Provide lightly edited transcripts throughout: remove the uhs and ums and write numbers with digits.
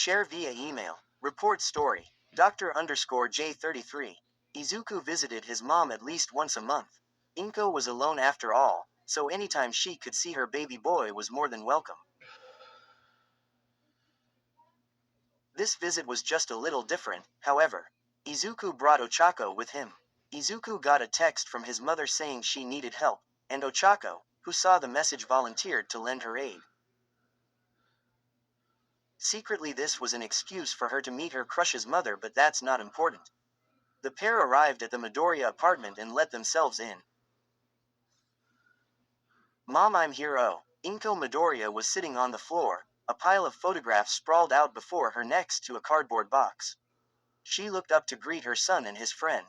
Share via email. Report story. Dr. J33. Izuku visited his mom at least once a month. Inko was alone after all, so anytime she could see her baby boy was more than welcome. This visit was just a little different, however. Izuku brought Ochako with him. Izuku got a text from his mother saying she needed help, and Ochako, who saw the message, volunteered to lend her aid. Secretly, this was an excuse for her to meet her crush's mother, but that's not important. The pair arrived at the Midoriya apartment and let themselves in. Mom, I'm here. Oh. Inko Midoriya was sitting on the floor, a pile of photographs sprawled out before her next to a cardboard box. She looked up to greet her son and his friend.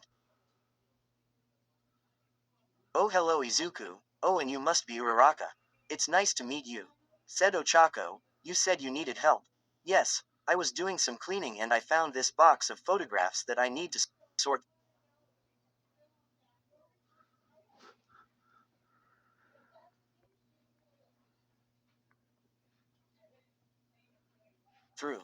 Oh, hello Izuku. Oh, and you must be Uraraka. It's nice to meet you, said Ochako. You said you needed help. Yes, I was doing some cleaning and I found this box of photographs that I need to sort through,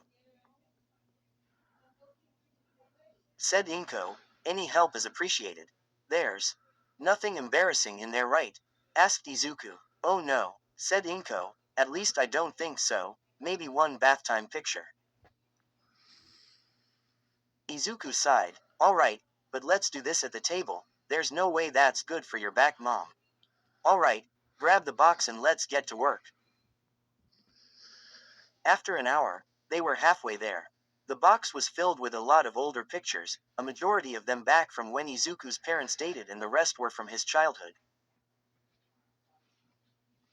said Inko. Any help is appreciated. There's nothing embarrassing in there, right? Asked Izuku. Oh no, said Inko. At least I don't think so. Maybe one bath time picture. Izuku sighed. Alright, but let's do this at the table. There's no way that's good for your back, Mom. Alright, grab the box and let's get to work. After an hour, they were halfway there. The box was filled with a lot of older pictures, a majority of them back from when Izuku's parents dated and the rest were from his childhood.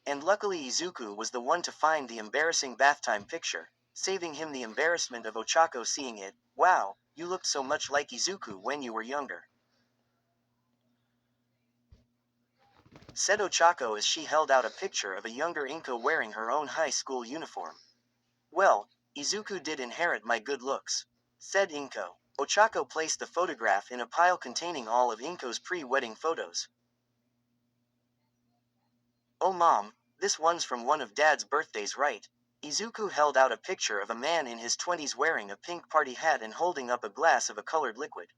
And luckily Izuku was the one to find the embarrassing bath time picture, saving him the embarrassment of Ochako seeing it. Wow, you looked so much like Izuku when you were younger, said Ochako as she held out a picture of a younger Inko wearing her own high school uniform. Well, Izuku did inherit my good looks, said Inko. Ochako placed the photograph in a pile containing all of Inko's pre-wedding photos. Oh Mom, this one's from one of Dad's birthdays, right? Izuku held out a picture of a man in his 20s wearing a pink party hat and holding up a glass of a colored liquid.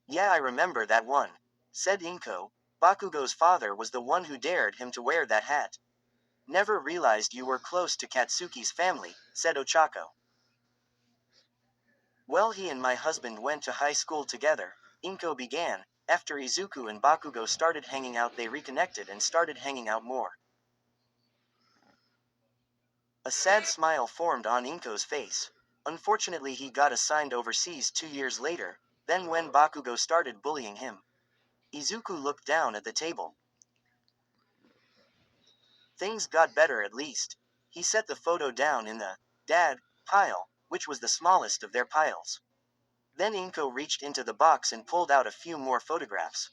Yeah, I remember that one, said Inko. Bakugo's father was the one who dared him to wear that hat. Never realized you were close to Katsuki's family, said Ochako. Well, he and my husband went to high school together, Inko began. After Izuku and Bakugo started hanging out, they reconnected and started hanging out more. A sad smile formed on Inko's face. Unfortunately, he got assigned overseas 2 years later, then when Bakugo started bullying him. Izuku looked down at the table. Things got better at least. He set the photo down in the dad pile, which was the smallest of their piles. Then Inko reached into the box and pulled out a few more photographs.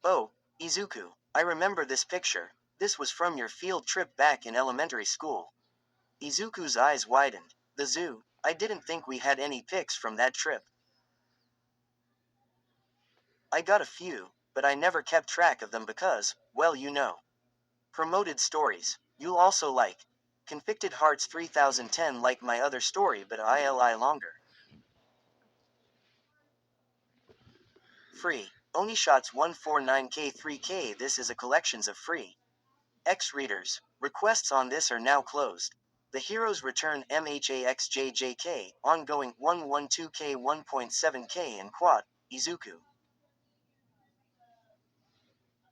Oh, Izuku, I remember this picture. This was from your field trip back in elementary school. Izuku's eyes widened. The zoo, I didn't think we had any pics from that trip. I got a few, but I never kept track of them because, well, you know. Promoted stories. You'll also like. Convicted Hearts 3010 like my other story but ILI longer. Free. Onishots 149K3K. This is a collections of free X readers. Requests on this are now closed. The Heroes Return MHAXJJK, ongoing 112K 1.7K and Quad, Izuku.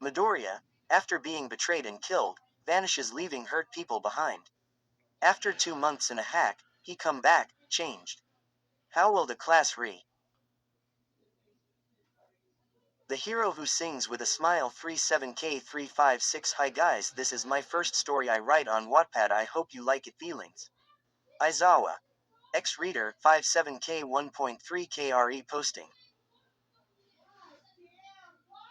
Midoriya, after being betrayed and killed, vanishes leaving hurt people behind. After 2 months in a hack, he come back, changed. How will the class re? The hero who sings with a smile 37K356. Hi guys, this is my first story I write on Wattpad. I hope you like it. Feelings. Aizawa. X-Reader 57K 1.3KRE posting.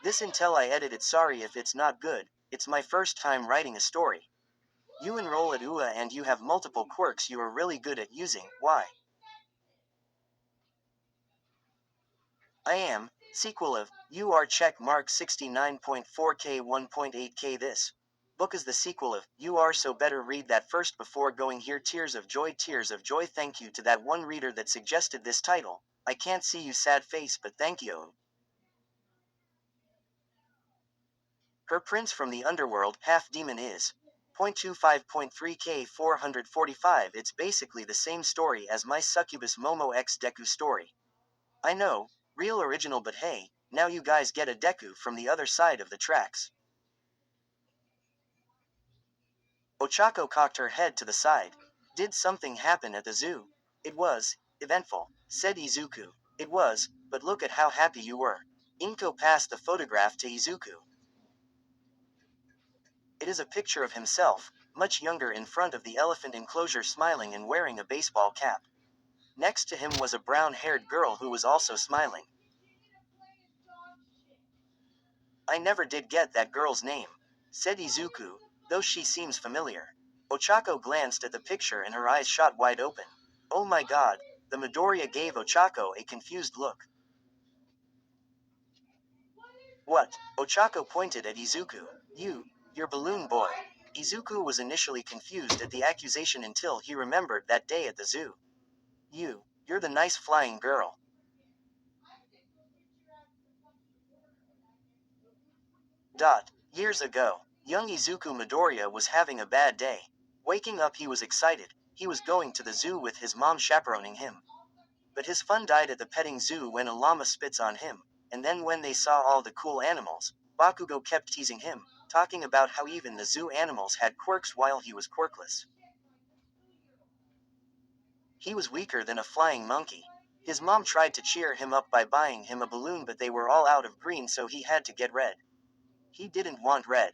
This until I edit it. Sorry if it's not good, it's my first time writing a story. You enroll at UA and you have multiple quirks you are really good at using. Why? I am, Sequel of UR check mark 69.4K 1.8K. This book is the sequel of UR, so better read that first before going here. Tears of joy, tears of joy. Thank you to that one reader that suggested this title. I can't see you sad face, but thank you. Her prince from the underworld, half demon is. 0.25.3K 445. It's basically the same story as my succubus Momo X Deku story. I know, real original, but hey, now you guys get a Deku from the other side of the tracks. Ochako cocked her head to the side. Did something happen at the zoo? It was eventful, said Izuku. It was, but look at how happy you were. Inko passed the photograph to Izuku. It is a picture of himself, much younger, in front of the elephant enclosure, smiling and wearing a baseball cap. Next to him was a brown-haired girl who was also smiling. I never did get that girl's name, said Izuku, though she seems familiar. Ochako glanced at the picture and her eyes shot wide open. Oh my god, the Midoriya gave Ochako a confused look. What? Ochako pointed at Izuku. You're balloon boy. Izuku was initially confused at the accusation until he remembered that day at the zoo. You're the nice flying girl. Years ago, young Izuku Midoriya was having a bad day. Waking up, he was excited. He was going to the zoo with his mom chaperoning him. But his fun died at the petting zoo when a llama spits on him, and then when they saw all the cool animals, Bakugo kept teasing him, talking about how even the zoo animals had quirks while he was quirkless. He was weaker than a flying monkey. His mom tried to cheer him up by buying him a balloon, but they were all out of green, so he had to get red. He didn't want red.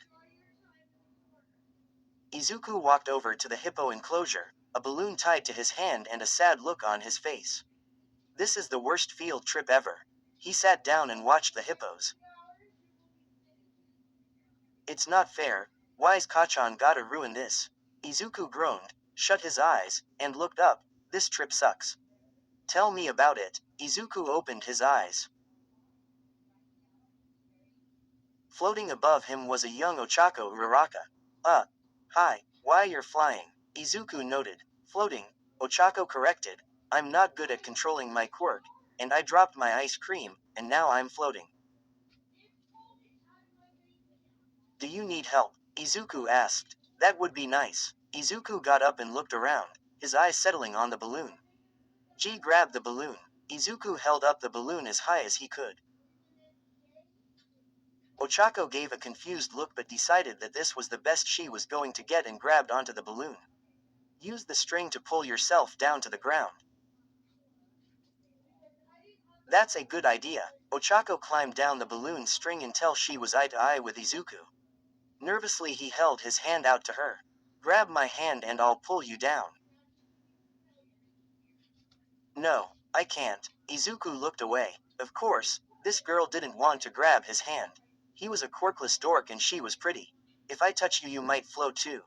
Izuku walked over to the hippo enclosure, a balloon tied to his hand and a sad look on his face. This is the worst field trip ever. He sat down and watched the hippos. It's not fair. Why's Kachan gotta ruin this? Izuku groaned, shut his eyes, and looked up. This trip sucks. Tell me about it. Izuku opened his eyes. Floating above him was a young Ochako Uraraka. Hi, why you're flying? Izuku noted. Floating, Ochako corrected. I'm not good at controlling my quirk, and I dropped my ice cream, and now I'm floating. Do you need help? Izuku asked. That would be nice. Izuku got up and looked around, his eyes settling on the balloon. G grabbed the balloon. Izuku held up the balloon as high as he could. Ochako gave a confused look but decided that this was the best she was going to get and grabbed onto the balloon. Use the string to pull yourself down to the ground. That's a good idea. Ochako climbed down the balloon string until she was eye to eye with Izuku. Nervously he held his hand out to her. Grab my hand and I'll pull you down. No, I can't. Izuku looked away. Of course, this girl didn't want to grab his hand. He was a quirkless dork and she was pretty. If I touch you, you might float too.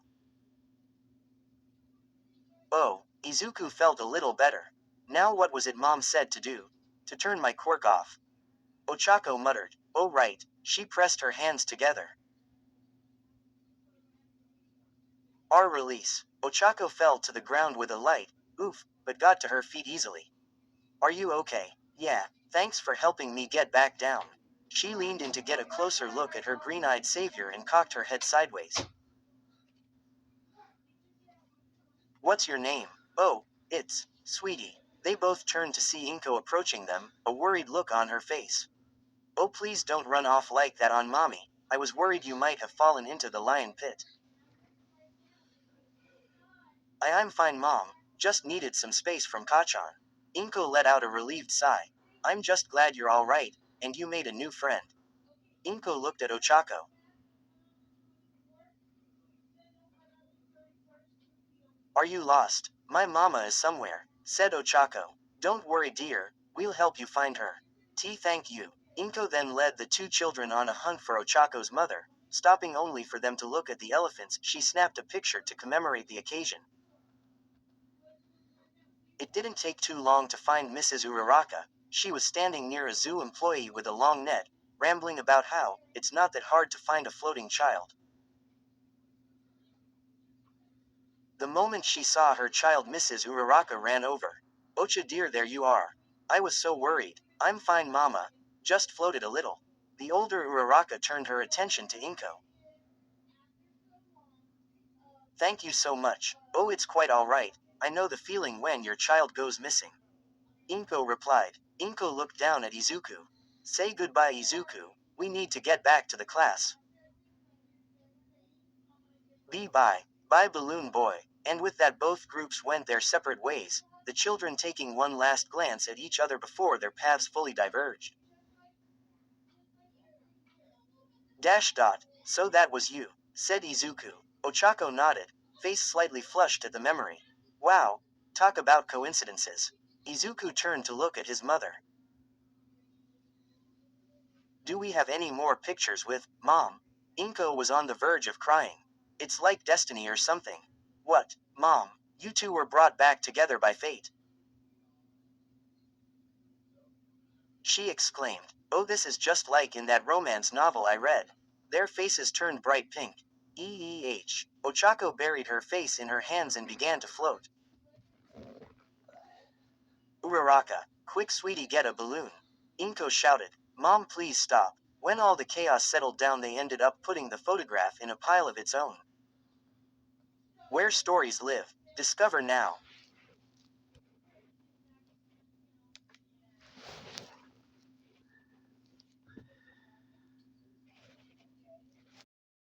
Oh, Izuku felt a little better. Now what was it Mom said to do? To turn my quirk off. Ochako muttered. Oh right. She pressed her hands together. R release. Ochako fell to the ground with a light oof, but got to her feet easily. Are you okay? Yeah, thanks for helping me get back down. She leaned in to get a closer look at her green-eyed savior and cocked her head sideways. What's your name? Oh, it's Sweetie. They both turned to see Inko approaching them, a worried look on her face. Oh, please don't run off like that on Mommy. I was worried you might have fallen into the lion pit. I'm fine, Mom. Just needed some space from Kachan. Inko let out a relieved sigh. I'm just glad you're all right, and you made a new friend. Inko looked at Ochako. Are you lost? My mama is somewhere, said Ochako. Don't worry, dear, we'll help you find her. Thank you. Inko then led the two children on a hunt for Ochako's mother, stopping only for them to look at the elephants. She snapped a picture to commemorate the occasion. It didn't take too long to find Mrs. Uraraka. She was standing near a zoo employee with a long net, rambling about how it's not that hard to find a floating child. The moment she saw her child, Mrs. Uraraka ran over. Ocha dear, there you are. I was so worried. I'm fine, Mama. Just floated a little. The older Uraraka turned her attention to Inko. Thank you so much. Oh, it's quite all right. I know the feeling when your child goes missing. Inko replied. Inko looked down at Izuku. Say goodbye, Izuku. We need to get back to the class. Bye. Bye, Balloon Boy. And with that, both groups went their separate ways, the children taking one last glance at each other before their paths fully diverged. So that was you, said Izuku. Ochako nodded, face slightly flushed at the memory. Wow, talk about coincidences. Izuku turned to look at his mother. Do we have any more pictures with Mom? Inko was on the verge of crying. It's like destiny or something. What, Mom? You two were brought back together by fate. She exclaimed. Oh, this is just like in that romance novel I read. Their faces turned bright pink. Ochako buried her face in her hands and began to float. Uraraka, quick sweetie, get a balloon. Inko shouted. Mom, please stop. When all the chaos settled down, they ended up putting the photograph in a pile of its own. Where stories live. Discover now.